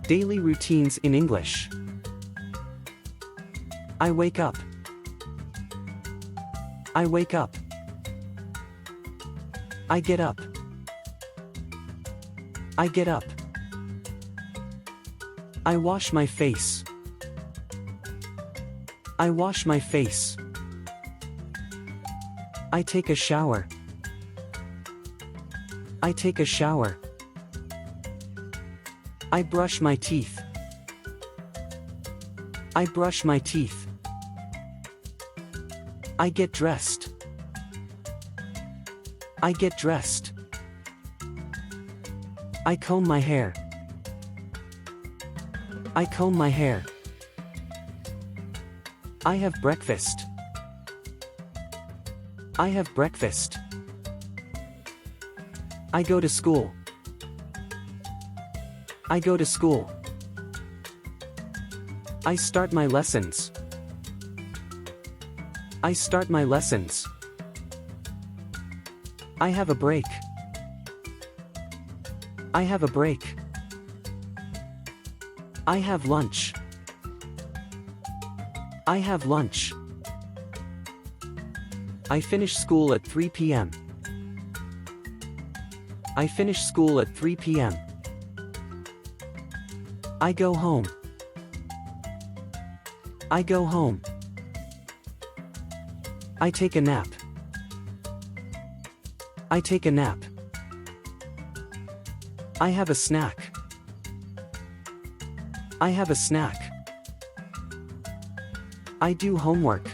Daily routines in English. I wake up. I wake up. I get up. I get up. I wash my face. I wash my face. I take a shower. I take a shower. I brush my teeth. I brush my teeth. I get dressed. I get dressed. I comb my hair. I comb my hair. I have breakfast. I have breakfast. I go to school. I go to school. I start my lessons. I start my lessons. I have a break. I have a break. I have lunch. I have lunch. I finish school at 3 p.m. I finish school at 3 p.m. I go home. I go home. I take a nap. I take a nap. I have a snack. I have a snack. I do homework.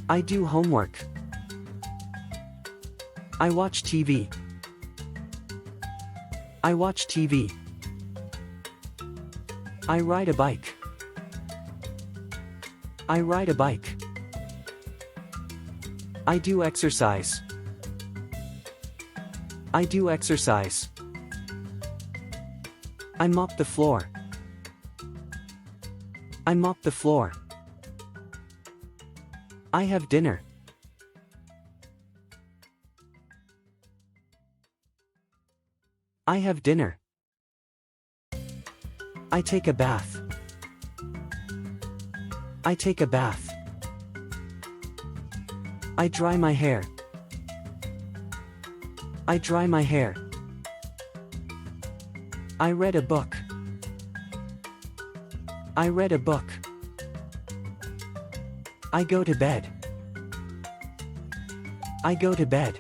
I do homework. I watch TV. I watch TV. I ride a bike. I ride a bike. I do exercise. I do exercise. I mop the floor. I mop the floor. I have dinner. I have dinner. I take a bath. I take a bath. I dry my hair. I dry my hair. I read a book. I read a book. I go to bed. I go to bed.